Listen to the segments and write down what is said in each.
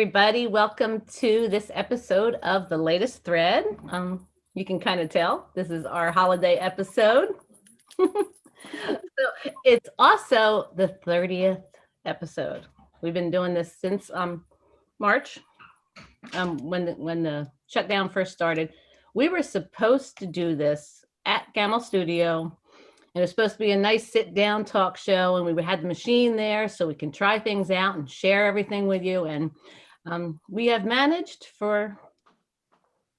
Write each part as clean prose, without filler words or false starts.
everybody. Welcome to this episode of The Latest Thread. You can kind of tell this is our holiday episode. So it's also the 30th episode. We've been doing this since March, when the shutdown first started. We were supposed to do this at Gamel Studio. It was supposed to be a nice sit-down talk show, and we had the machine there so we can try things out and share everything with you. And we have managed for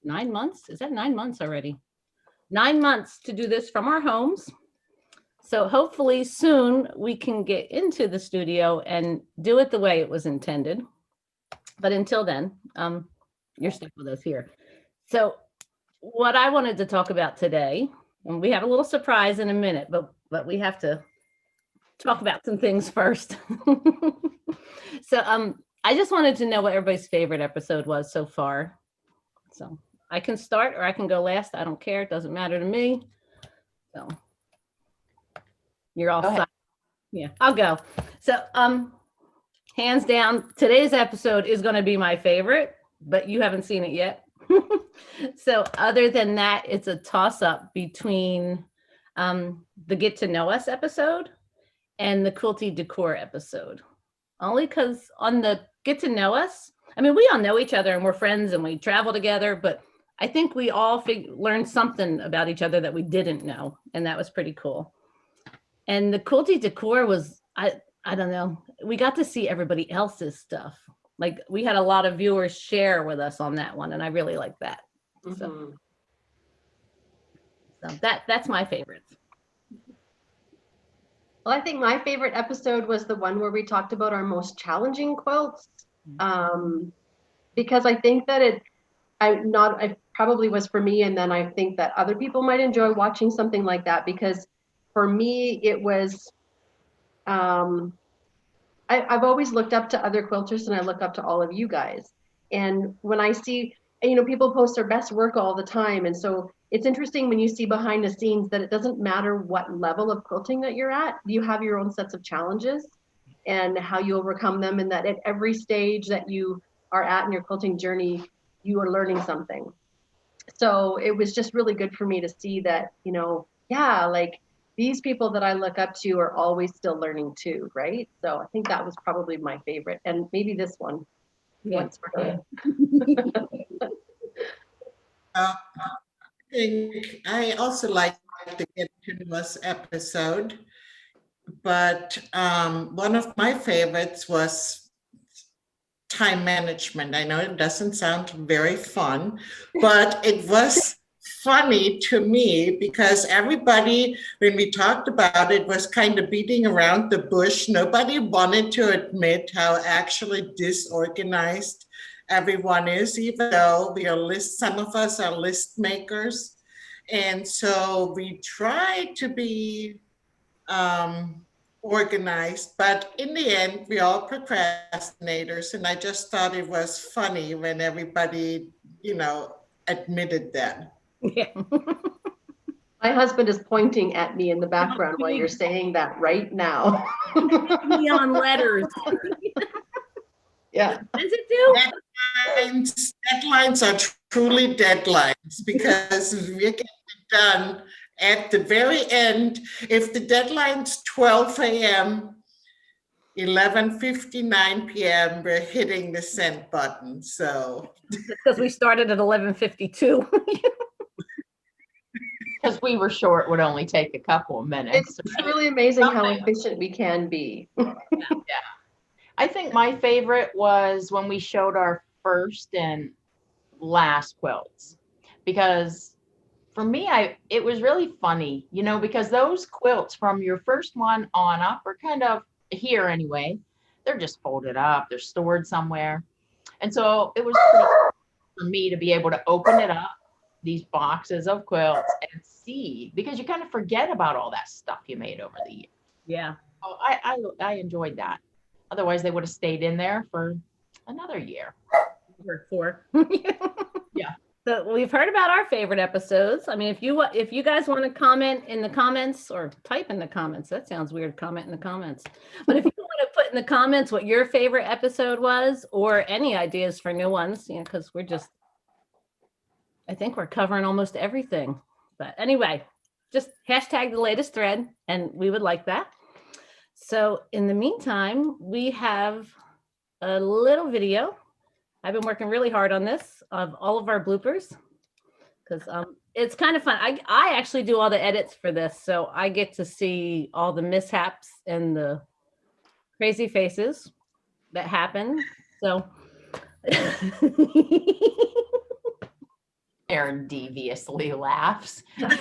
9 months. Is that 9 months already? 9 months to do this from our homes. So hopefully soon we can get into the studio and do it the way it was intended. But until then, you're stuck with us here. So what I wanted to talk about today, and we have a little surprise in a minute, but we have to talk about some things first. So I just wanted to know what everybody's favorite episode was so far. So I can start or I can go last. I don't care. It doesn't matter to me. So you're all set. Yeah, I'll go. So hands down, today's episode is going to be my favorite, but you haven't seen it yet. So other than that, it's a toss-up between the Get to Know Us episode and the Quilty Decor episode. Only because on the Get to Know Us, I mean, we all know each other and we're friends and we travel together, but I think we all learned something about each other that we didn't know, and that was pretty cool. And the Quilty Decor was, I don't know, we got to see everybody else's stuff. Like we had a lot of viewers share with us on that one, and I really like that. So that's my favorite. Well, I think my favorite episode was the one where we talked about our most challenging quilts, because I think that it probably was for me, and then I think that other people might enjoy watching something like that, because for me it was I've always looked up to other quilters, and I look up to all of you guys. And when I see, people post their best work all the time. And so it's interesting when you see behind the scenes that it doesn't matter what level of quilting that you're at, you have your own sets of challenges and how you overcome them. And that at every stage that you are at in your quilting journey, you are learning something. So it was just really good for me to see that, like, these people that I look up to are always still learning too, right? So I think that was probably my favorite, and maybe this one. Yeah. I think I also like the Get to Know Us episode, but one of my favorites was time management. I know it doesn't sound very fun, but it was funny to me because everybody, when we talked about it, was kind of beating around the bush. Nobody wanted to admit how actually disorganized everyone is, even though some of us are list makers. And so we try to be organized, but in the end, we all procrastinators. And I just thought it was funny when everybody, admitted that. Yeah. My husband is pointing at me in the background while you're saying that right now. Neon letters. Yeah. Does it do? Deadlines are truly deadlines because we're getting it done at the very end. If the deadline's 12 a.m., 11:59 p.m., we're hitting the send button. So because we started at 11:52. Because we were sure it would only take a couple of minutes. It's really amazing how efficient we can be. Yeah. I think my favorite was when we showed our first and last quilts, because for me, it was really funny, because those quilts from your first one on up are kind of here anyway. They're just folded up. They're stored somewhere. And so it was pretty cool for me to be able to open it up, these boxes of quilts, and see, because you kind of forget about all that stuff you made over the years. Yeah. So I enjoyed that. Otherwise, they would have stayed in there for another year. Or 4. Yeah. So we've heard about our favorite episodes. I mean, if you guys want to comment in the comments or type in the comments, that sounds weird, comment in the comments. But if you want to put in the comments what your favorite episode was, or any ideas for new ones, because I think we're covering almost everything. But anyway, just hashtag the latest thread, and we would like that. So in the meantime, we have a little video. I've been working really hard on this, of all of our bloopers, because it's kind of fun. I actually do all the edits for this, so I get to see all the mishaps and the crazy faces that happen. So Erin deviously laughs. it's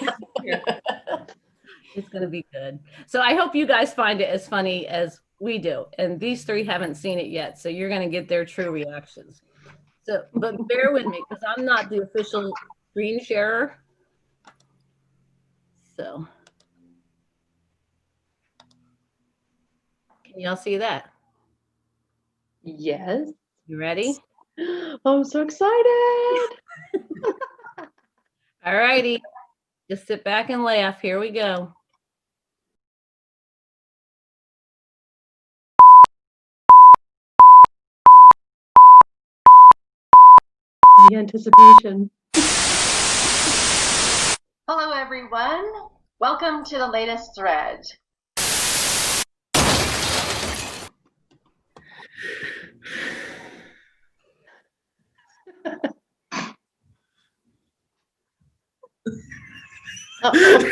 going to be good. So I hope you guys find it as funny as we do. And these three haven't seen it yet, so you're going to get their true reactions. So, but bear with me, because I'm not the official screen sharer. So, can y'all see that? Yes. You ready? I'm so excited. All righty. Just sit back and laugh. Here we go. The anticipation. Hello, everyone. Welcome to the latest thread. Uh-oh.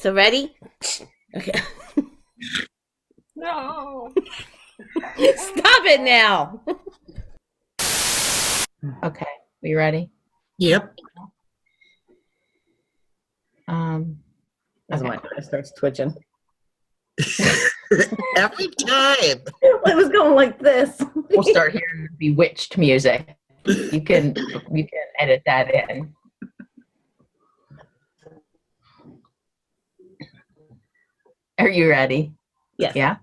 So ready? Okay. No. Stop it now. Okay, we ready? Yep. That's Okay. my eye starts twitching. Every time. It was going like this. We'll start hearing bewitched music. You can edit that in. Are you ready? Yes. Yeah.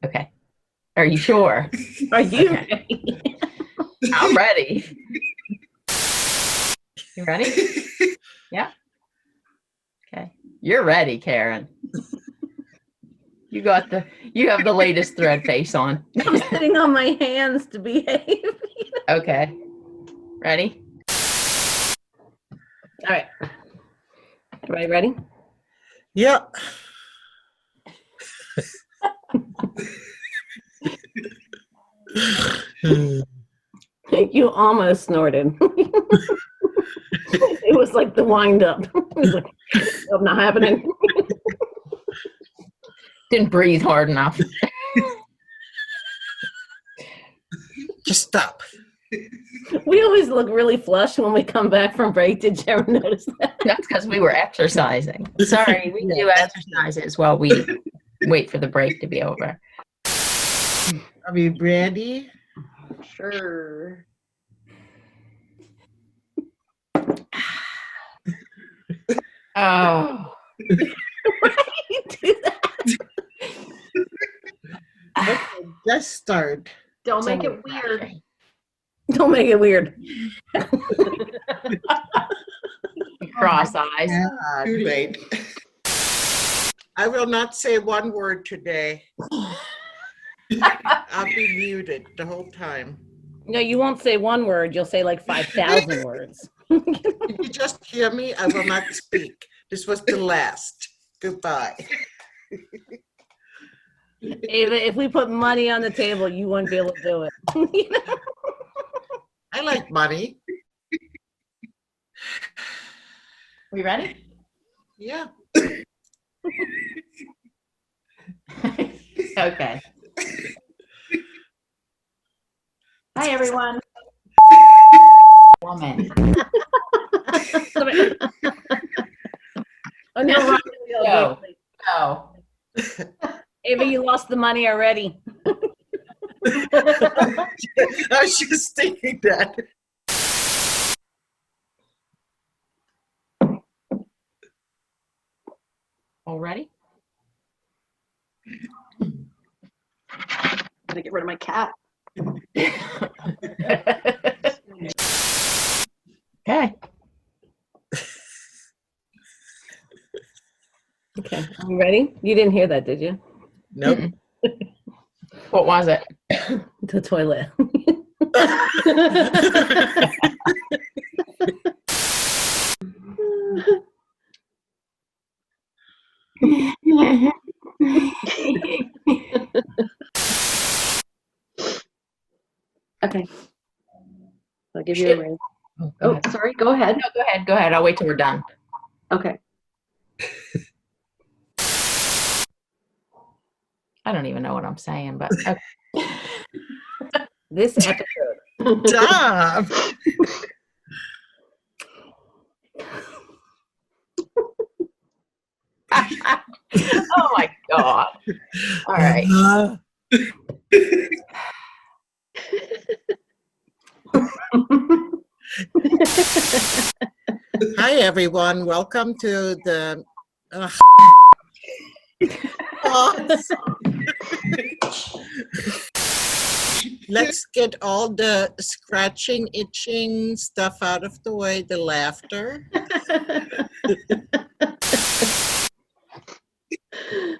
Okay. Are you sure? Are you Okay. ready? I'm ready. You ready? Yeah. Okay. You're ready, Karen. You have the latest thread face on. I'm sitting on my hands to behave. Okay. Ready? All right. Everybody ready? Yep. You almost snorted. It was like the wind up. It was like, oh, not happening. Didn't breathe hard enough. Just stop. We always look really flush when we come back from break. Did you ever notice that? That's because we were exercising. Sorry, we do exercises while we wait for the break to be over. Are we ready? Sure. Oh. Why do you do that? Okay, just start. Don't make it weird. Don't make it weird. Cross eyes. Too late. I will not say one word today. I'll be muted the whole time. No, you won't say one word. You'll say like 5,000 words. If you just hear me, I will not speak. This was the last. Goodbye. Ava, if we put money on the table, you wouldn't be able to do it. You know? I like money. We ready? Yeah. Okay. Hi, everyone. Woman. Oh, no, Go. Go. Ava, you lost the money already. I was just thinking that. All ready? Gotta get rid of my cat. Okay. Okay. Okay. You ready? You didn't hear that, did you? Nope. What was it? The toilet. Okay. I'll give you a ring. Go Oh, ahead. sorry. Go ahead. No, go ahead. Go ahead. I'll wait till we're done. Okay. I don't even know what I'm saying, but okay. This episode. Stop. Oh my God. All right. Hi, everyone. Welcome to the. Let's get all the scratching, itching stuff out of the way, the laughter.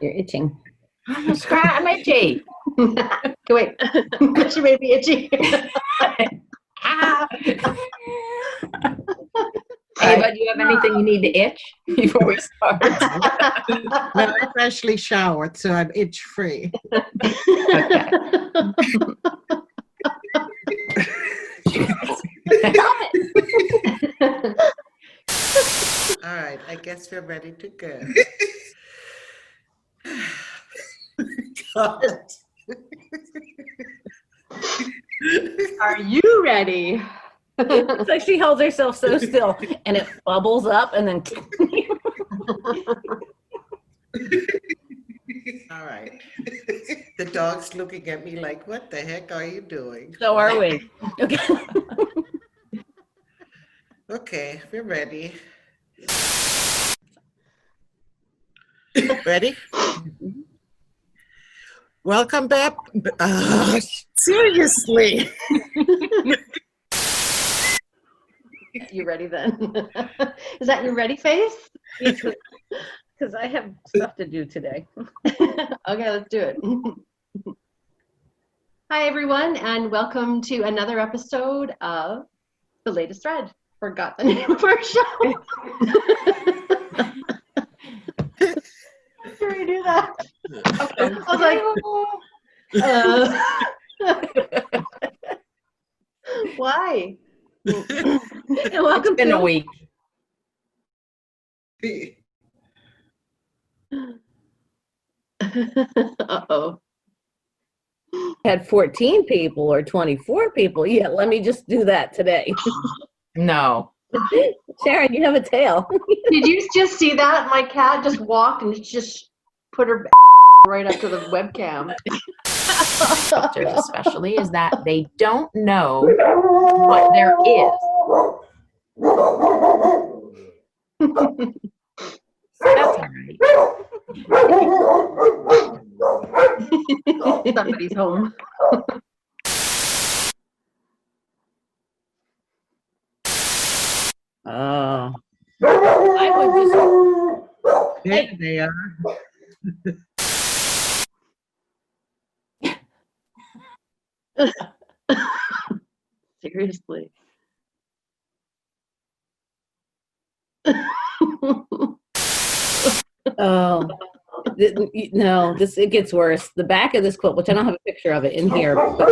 You're itching. I'm itchy. Wait. She made me itchy. Ah. Ava, do you have anything you need to itch before we start? Well, I freshly showered, so I'm itch free. Okay. All right, I guess we're ready to go. God. Are you ready? It's like she holds herself so still and it bubbles up and then All right. The dog's looking at me like, what the heck are you doing? so are we. Okay. Okay, we're ready. Ready? Welcome back. Seriously. You ready then? Is that your ready face? Because I have stuff to do today. Okay, let's do it. Hi, everyone, and welcome to another episode of The Latest Thread. Forgot the name of our show. Sure you do that. Okay. I was like, why? And welcome It's been to a week. Uh-oh. had 14 people or 24 people. Yeah, let me just do that today. No. Sharon, you have a tail. Did you just see that? My cat just walked and just put her right up to the webcam. Filters especially is that they don't know what there is. That's all right. Somebody's home. Oh. I would just. There they are. Seriously. Oh. No, it gets worse. The back of this quilt, which I don't have a picture of it in here. But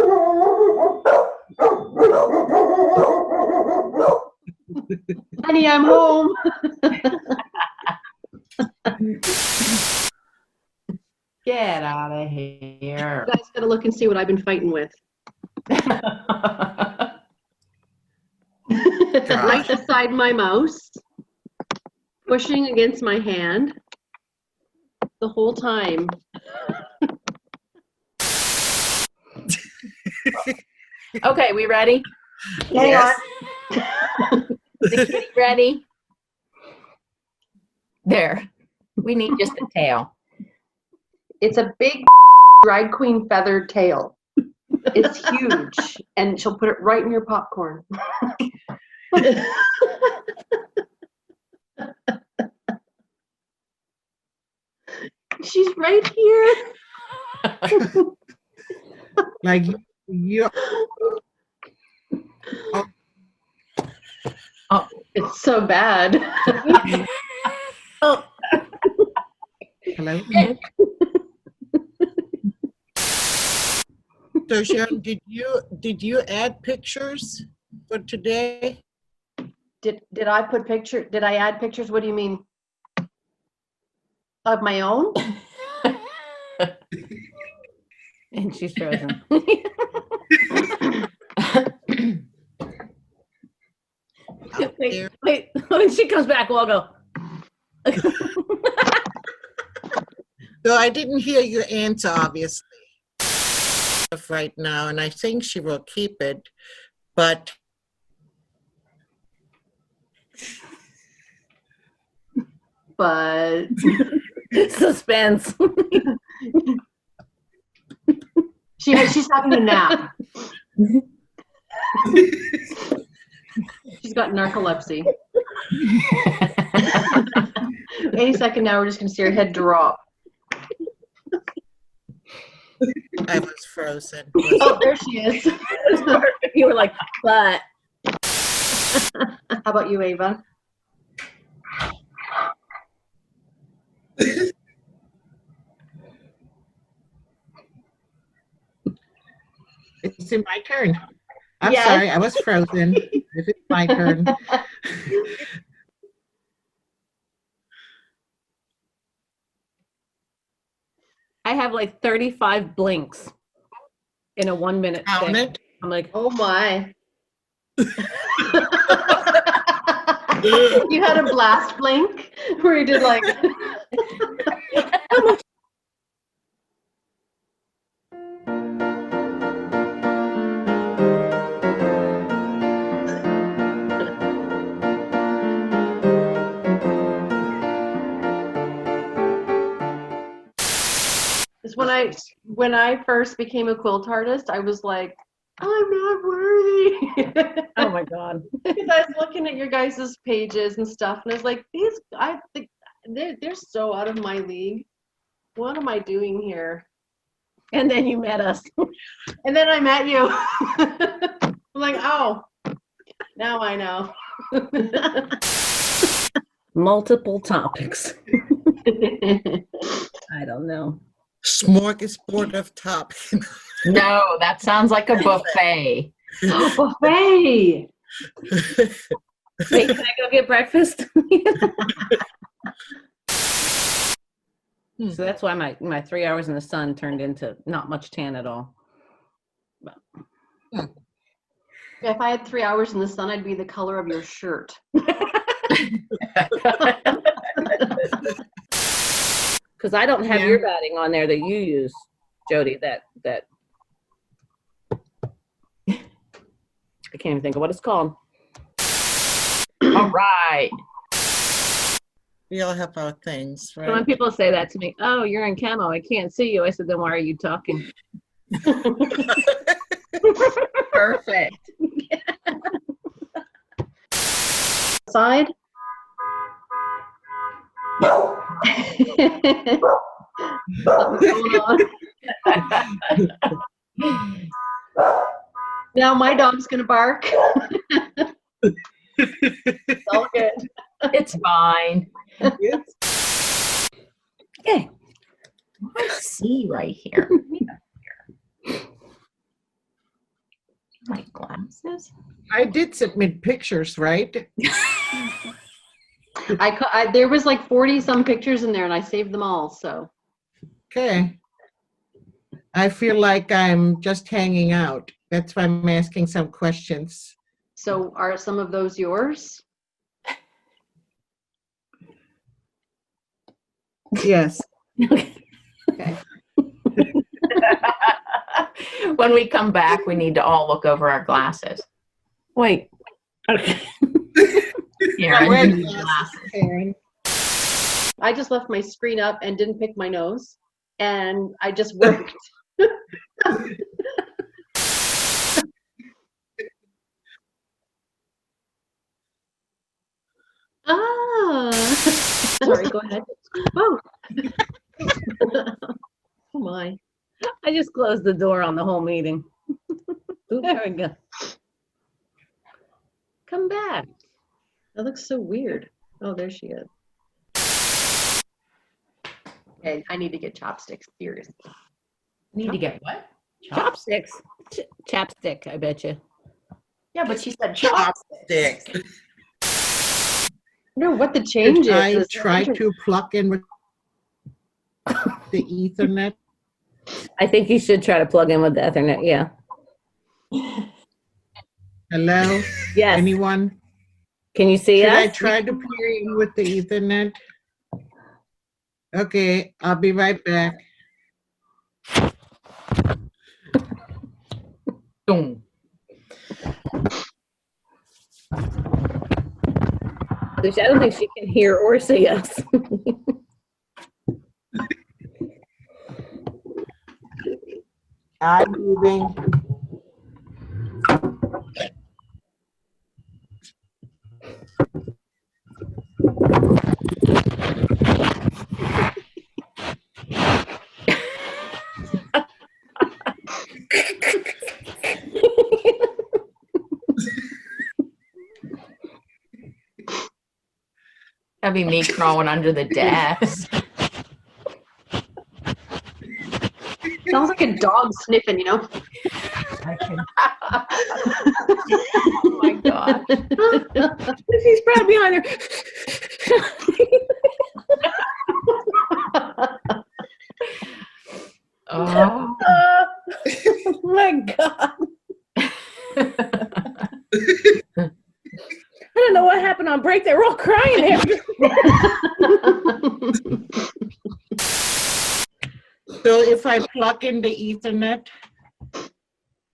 Honey, I'm home. Get out of here. You guys gotta look and see what I've been fighting with. Right beside my mouse, pushing against my hand the whole time. Okay, we ready? Yes. The kitty ready? There. We need just a tail. It's a big drag queen feathered tail. It's huge, and she'll put it right in your popcorn. She's right here. Like you. Oh, it's so bad. oh, Hello. So Sharon, did you add pictures for today? Did I put picture? Did I add pictures? What do you mean? Of my own? and she's frozen. wait. When she comes back, we'll all go. So I didn't hear your answer, obviously, right now, and I think she will keep it, but Suspense. She's having a nap. She's got narcolepsy. Any second now, we're just gonna see her head drop. I was frozen. Oh, there she is. You were like, but. How about you, Ava? It's in my turn. I'm Yes. sorry, I was frozen. If it's my turn. I have like 35 blinks in a 1 minute Count thing. it. I'm like, Oh my. You had a blast blink where you did like. It's when I first became a quilt artist, I was like, I'm not worthy. oh my God. Because I was looking at your guys' pages and stuff, and I was like, I think they're so out of my league. What am I doing here? And then you met us. And then I met you. I'm like, oh, now I know. Multiple topics. I don't know. Smorgasbord of tops. No, that sounds like a buffet. Buffet. Wait, can I go get breakfast? So that's why my 3 hours in the sun turned into not much tan at all. If I had 3 hours in the sun, I'd be the color of your shirt. Because I don't have your batting on there that you use, Jody. That I can't even think of what it's called. All right. We all have our things, So when right? people say that to me, oh, you're in camo, I can't see you. I said, then why are you talking? Perfect. Side. Something's going on. Now my dog's gonna bark. It's all good. It's fine. Okay. I see right here. My glasses. I did submit pictures, right? There was like 40 some pictures in there, and I saved them all. So Okay. I feel like I'm just hanging out. That's why I'm asking some questions. so are some of those yours? Yes. Okay. When we come back, we need to all look over our glasses. Wait. Okay. Here, I I wear need glasses, glasses. Karen. I just left my screen up and didn't pick my nose, and I just worked. Ah. Sorry, go ahead. Oh. Oh my. I just closed the door on the whole meeting. There we go. Come back. That looks so weird. Oh, there she is. Okay, I need to get chopsticks, seriously. Need to get what? Chopsticks. Chapstick, I bet you. Yeah, but she said chopsticks. Chopstick. I don't know what the change Did I is. try to plug in with the Ethernet? I think you should try to plug in with the Ethernet. Yeah. Hello? Yes. Anyone? Can you see Should us? I try to plug in with the Ethernet? Okay, I'll be right back. Boom. I don't think she can hear or see us. I'm moving. That'd be me crawling under the desk. Sounds like a dog sniffing, you know? Oh my God. She's proud behind her. Oh. Oh my God. I don't know what happened on break. They were all crying after. So if I plug in the Ethernet,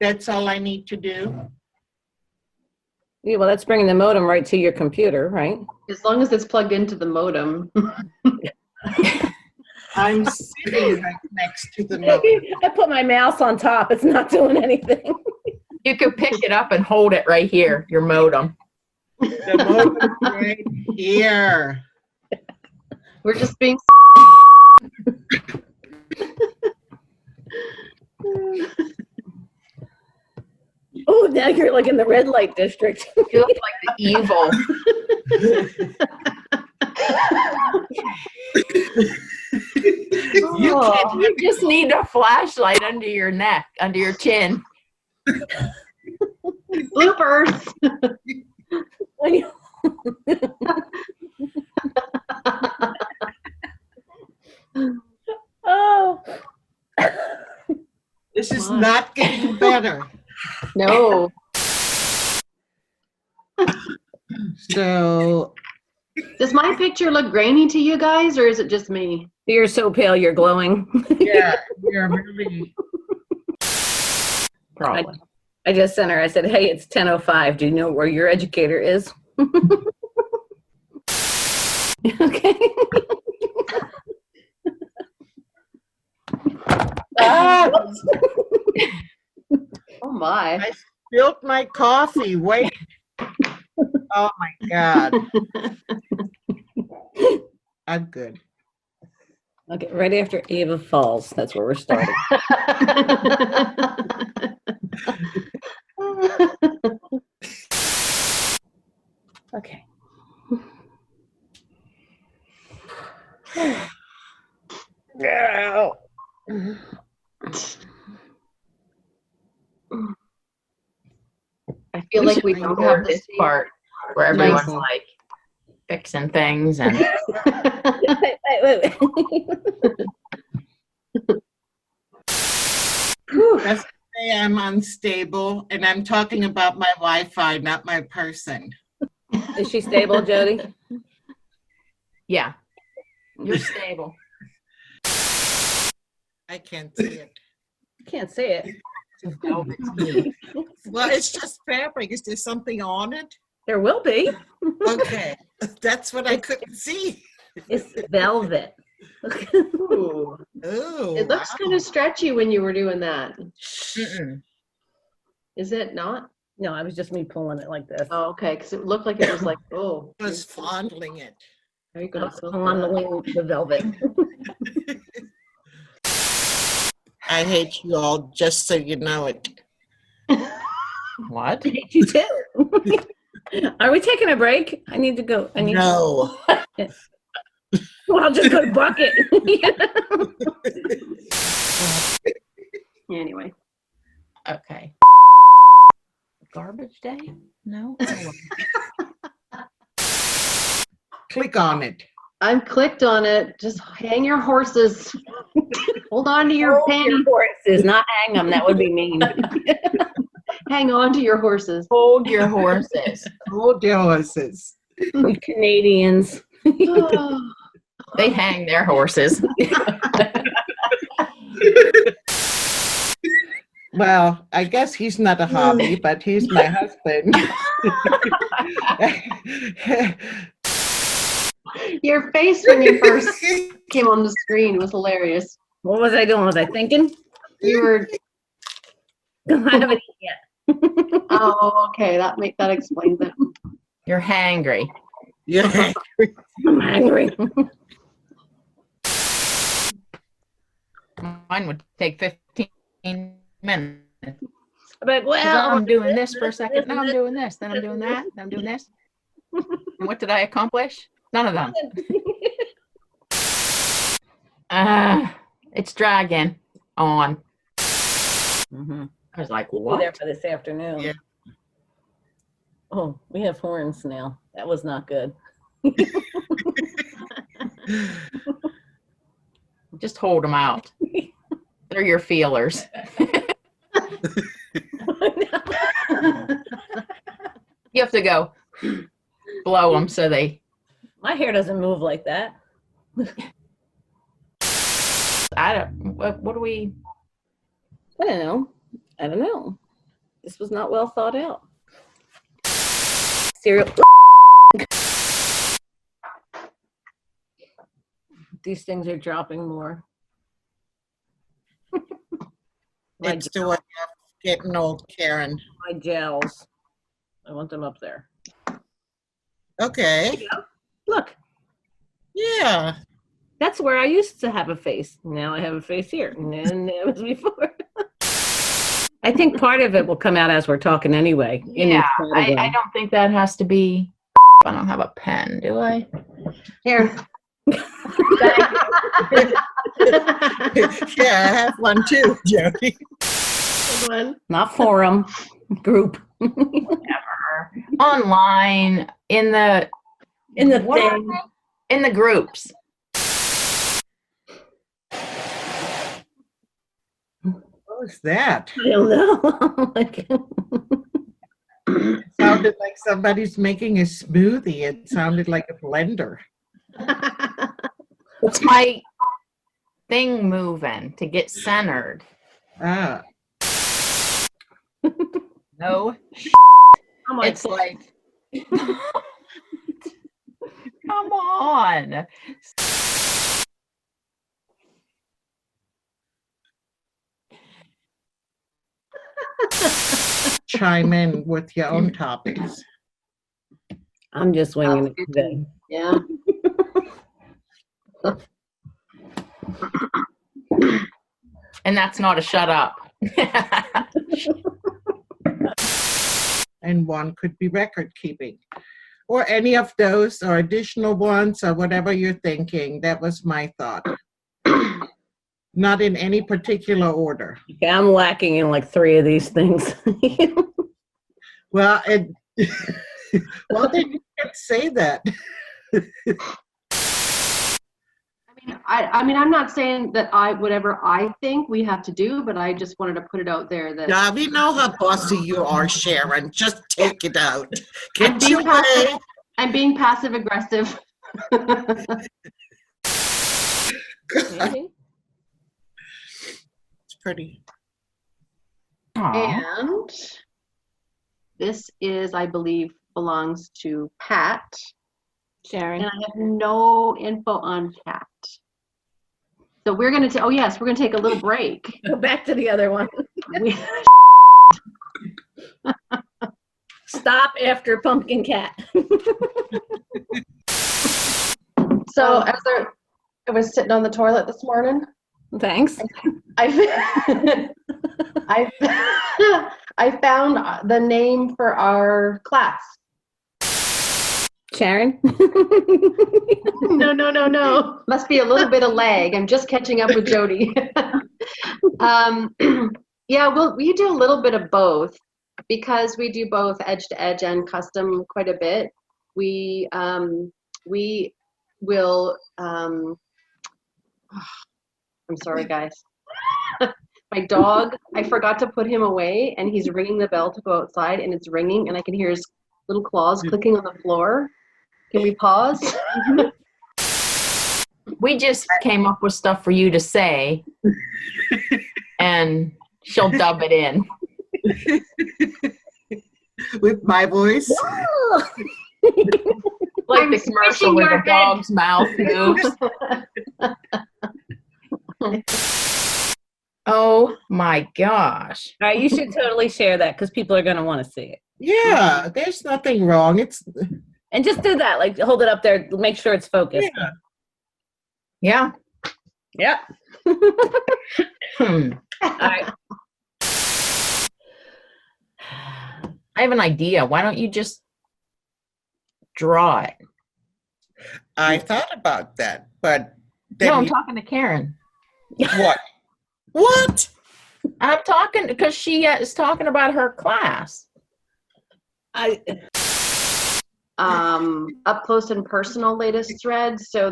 that's all I need to do? Yeah, well, that's bringing the modem right to your computer, right? As long as it's plugged into the modem. I'm sitting right next to the modem. I put my mouse on top. It's not doing anything. You could pick it up and hold it right here, your modem. The modem right here. We're just being. Oh, now you're like in the red light district. You look like the evil. You just need a flashlight under your neck, under your chin. Bloopers. When you- oh. This is not getting better. No. So, Does my picture look grainy to you guys, or is it just me? You're so pale, you're glowing. yeah, you're really. Probably. I just sent her, I said, hey, it's 10:05. Do you know where your educator is? Okay. Ah, Oh my. I spilled my coffee. Wait. Oh my God. I'm good. Okay, right after Ava falls, that's where we're starting. Okay. No. I feel like we don't have this this part where everyone's like fixing things and Wait. Let's say I'm unstable, and I'm talking about my Wi-Fi, not my person. Is she stable, Jody? yeah, you're stable. I can't see it. Can't say it. Velvet smooth. Well, it's just fabric. Is there something on it? There will be. Okay, that's what I couldn't see. It's velvet. Ooh. Oh, It looks kind of stretchy when you were doing that. Mm-mm. Is it not? No, it was just me pulling it like this. Oh, okay. Because it looked like it was like, oh. I was fondling it. Are you I going was to fondling the velvet. I hate you all, just so you know it. What? I hate you too. Are we taking a break? I need to go. I need No. Well, I'll just go to Bucket. Anyway. Okay. Garbage day? No. Click on it. I'm clicked on it. Just hang your horses. Hold on to your panties. Horses, not hang them. That would be mean. Hang on to your horses. Hold your horses. Hold your horses. We Canadians. They hang their horses. Well, I guess he's not a hobby, but he's my husband. Your face when you first came on the screen was hilarious. What was I doing? Was I thinking? You were, I haven't eaten yet. oh, okay. That explains it. You're hangry. Yeah. I'm hungry. Mine would take 15 minutes. But Well, well, I'm doing this for a second. Now I'm doing this. Then I'm doing that. Then I'm doing this. And what did I accomplish? None of them. It's dragging on. Mhm. I was like, Be there what? for this afternoon. Yeah. Oh, we have horns now. That was not good. Just hold them out. They're your feelers. You have to go blow them so they. My hair doesn't move like that. I don't. What do we? I don't know. I don't know. This was not well thought out. Cereal. These things are dropping more. My, It's the way of getting old, Karen. my gels. I want them up there. Okay. Look, Yeah. that's where I used to have a face. Now I have a face here. And then it was before. I think part of it will come out as we're talking anyway. in each Yeah, I category. don't think that has to be. I don't have a pen, do I? Here. Yeah, I have one too, Jody. Good one. Not forum, group. Online in the In the what are thing. they? In the groups. What was that? I don't know. Like, It sounded like somebody's making a smoothie. It sounded like a blender. It's my thing moving to get centered. Ah, No, I'm like, it's like, come on. chime in with your own topics. I'm just winging it today. Yeah. And that's not a shut up. And one could be record keeping. Or any of those, or additional ones, or whatever you're thinking. That was my thought. Not in any particular order. Okay, I'm lacking in like 3 of these things. Well, well, then you can't say that. I mean, I'm not saying that whatever I think we have to do, but I just wanted to put it out there that Yeah, we know how bossy you are, Sharon. Just take it out. I'm Get being your way. I'm being passive aggressive. Maybe. It's pretty. Aw. And this is, I believe, belongs to Pat. Sharon. And I have no info on Pat. So we're going to, oh yes, we're going to take a little break. Go back to the other one. We- Stop after Pumpkin Cat. So as I was sitting on the toilet this morning, Thanks. I found the name for our class. Sharon. No. Must be a little bit of lag. I'm just catching up with Jody. Yeah, well, we do a little bit of both because we do both edge to edge and custom quite a bit. We will. I'm sorry, guys. My dog, I forgot to put him away, and he's ringing the bell to go outside, and it's ringing, and I can hear his little claws clicking on the floor. Can we pause? We just came up with stuff for you to say, and she'll dub it in. With my voice. Like I'm the commercial squishing where your the head. dog's mouth moves. Oh my gosh. All right, you should totally share that because people are going to want to see it. Yeah, there's nothing wrong. It's And just do that. Like, hold it up there. Make sure it's focused. yeah. Yeah. Yep. Hmm. All right. I have an idea. Why don't you just draw it? I thought about that, but No, then I'm talking to Karen. what? What? I'm talking because she is talking about her class. Up close and personal latest thread. So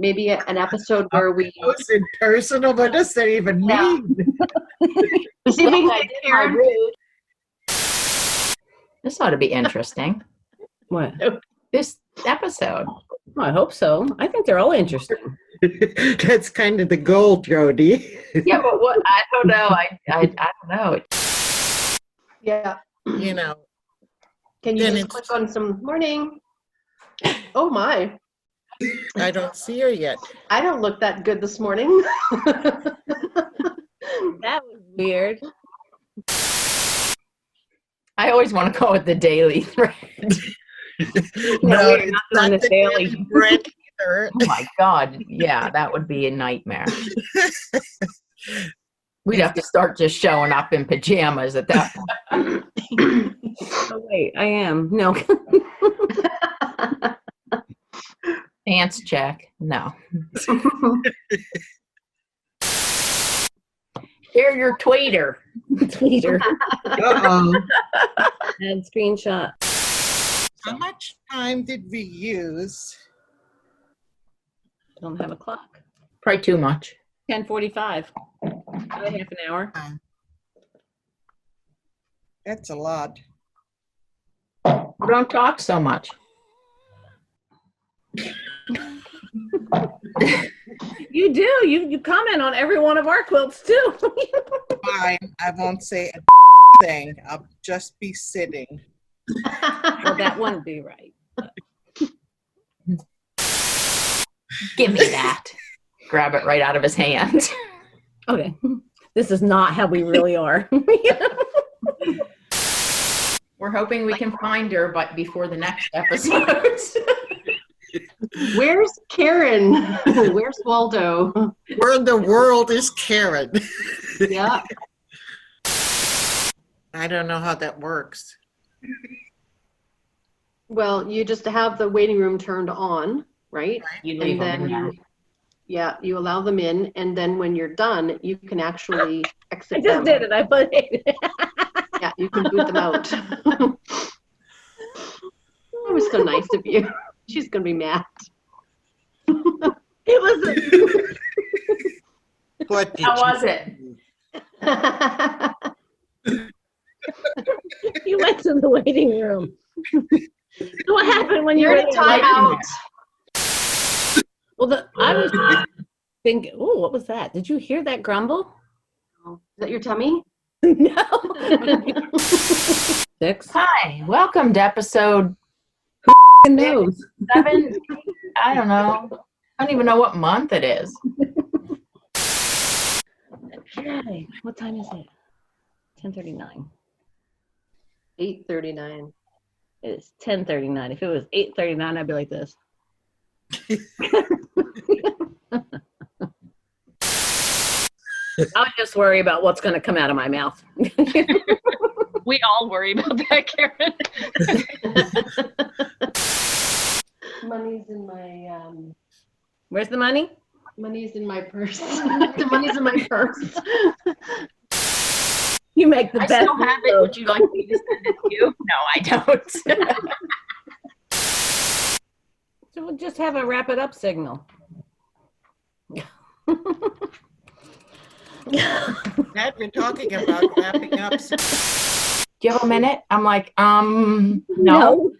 maybe an episode where we It's impersonal. What does that even Yeah. mean? see if we can I get did my Karen. rude. This ought to be interesting. What? This episode. Oh, I hope so. I think they're all interesting. That's kind of the goal, Jody. Yeah, but what? I don't know. I don't know. Yeah. You know, Can you Then just it's- click on some morning? Oh my. I don't see her yet. I don't look that good this morning. That was weird. I always want to go with the daily thread. No, we're it's not doing not the the daily bread either. Oh my God. Yeah, that would be a nightmare. We'd have to start just showing up in pajamas at that point. Oh, wait, I am. No. Pants check. No. Share your tweeter. Tweeter Uh-oh. and screenshot. How much time did we use? Don't have a clock. Probably too much. 10:45. About half an hour. That's a lot. Don't talk so much. You do. You comment on every one of our quilts too. Fine, I won't say a thing. I'll just be sitting. Well, that wouldn't be right. Give me that. Grab it right out of his hand. Okay. This is not how we really are. We're hoping we can find her, but before the next episode. Where's Karen? Where's Waldo? Where in the world is Karen? Yeah. I don't know how that works. Well, you just have the waiting room turned on, right? You leave And them in then there. you allow them in, and then when you're done, you can actually exit I just them. did it. I put it. Yeah, you can boot them out. That was so nice of you. She's gonna be mad. It was. What did How you was it? You went to the waiting room. What happened when you You're were in a in the waiting room? timeout. Well, I was thinking, oh, what was that? Did you hear that grumble? Is that your tummy? No. 6. Hi, welcome to episode Who knows? 7. I don't know. I don't even know what month it is. Okay. What time is it? 10:39. 8:39. It's 10:39. If it was 8:39, I'd be like this. I'll just worry about what's going to come out of my mouth. We all worry about that, Karen. Money's in my Where's the money? money's in my purse. The money's in my purse. You make the I best. still have it. Would you like me to send it to you? No, I don't. So we'll just have a wrap it up signal. That we're talking about wrapping up. Do you have a minute? I'm like, no.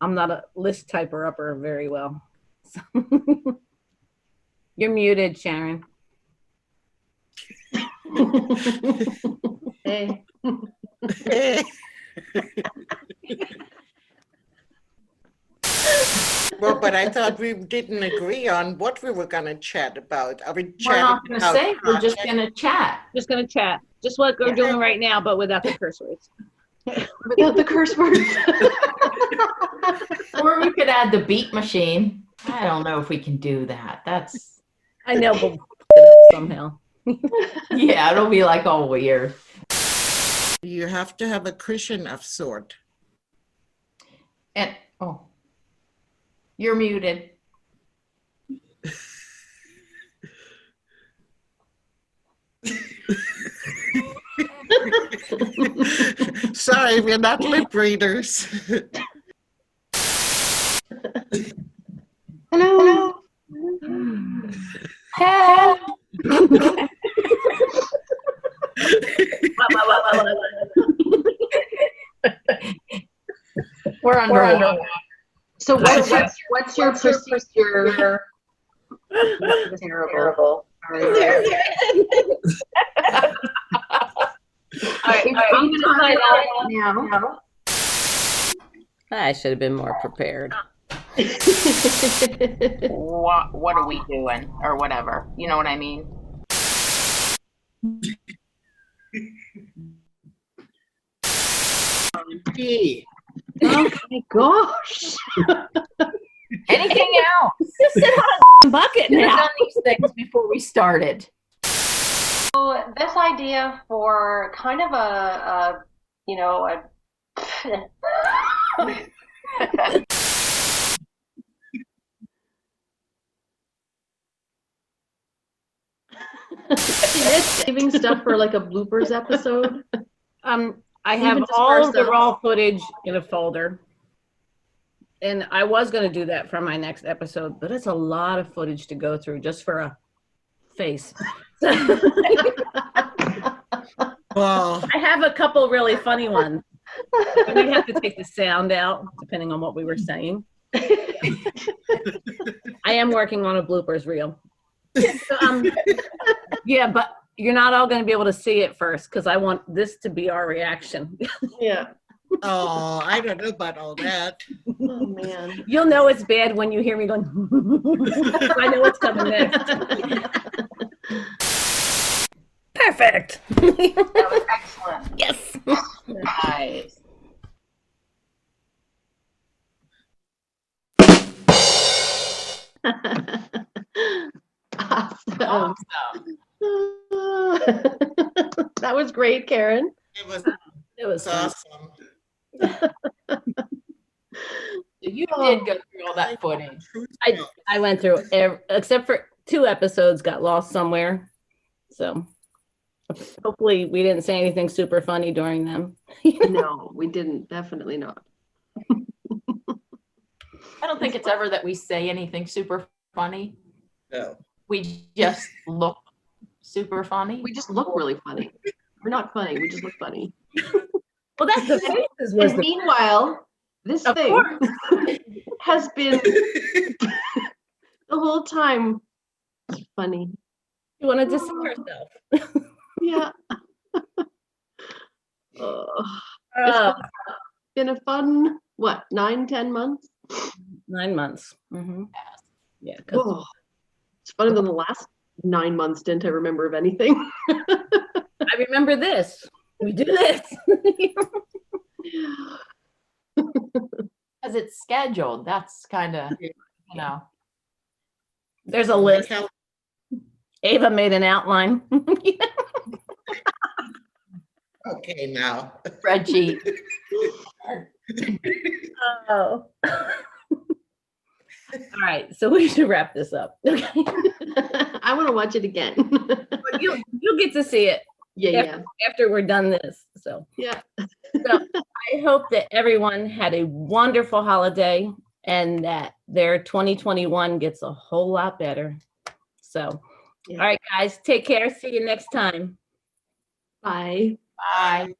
I'm not a list typer upper very well. So you're muted, Sharon. Hey. Well, but I thought we didn't agree on what we were going to chat about. Are we We're chatting not going to about say. We're just project? going to chat. Just gonna chat. Just what we're doing right now, but without the curse words. Without the curse words. Or we could add the beat machine. I don't know if we can do that. That's, I know, but we'll it up somehow. yeah, it'll be like all weird. You have to have a cushion of sort. And, oh, you're muted. Sorry, we're not lip readers. We're underwater. So what's your procedure? Terrible. Sorry. All right, I'm gonna find out now. I should have been more prepared. What are we doing or whatever? You know what I mean? Gee, Oh my gosh. Anything else? Just sit on a bucket We've now. done these things before we started. So this idea for kind of a you know, a Saving stuff for like a bloopers episode. I Even have just for all of the ourselves. raw footage in a folder. And I was going to do that for my next episode, but it's a lot of footage to go through just for a face. well, I have a couple really funny ones. I may have to take the sound out, depending on what we were saying. I am working on a bloopers reel. So, yeah, but you're not all going to be able to see it first because I want this to be our reaction. Yeah. oh, I don't know about all that. Oh man. You'll know it's bad when you hear me going, I know what's coming next. Perfect. that was excellent. Yes. Nice. Awesome. Awesome. That was great, Karen. It was fun. awesome. You did go through all that footage. I went through except for 2 episodes got lost somewhere. So hopefully we didn't say anything super funny during them. No, we didn't. Definitely not. I don't think it's ever that we say anything super funny. No. We just look super funny. We just look really funny. We're not funny. We just look funny. Well, that's the faces was And the meanwhile, this Of thing course. has been the whole time funny. you wanted to see herself. Yeah. It's been a fun, 9-10 months? 9 months. Mm-hmm. Yeah, 'cause Oh, it's funner than the last 9 months. Didn't I remember of anything? I remember this. We do this. Because it's scheduled. That's kind of, There's a list. Ava made an outline. Okay, now. spreadsheet. Oh. All right, so we should wrap this up. Okay. I want to watch it again. But you'll get to see it Yeah. after we're done this. So Yeah. I hope that everyone had a wonderful holiday and that their 2021 gets a whole lot better. So, Yeah. all right, guys, take care. See you next time. Bye. Bye.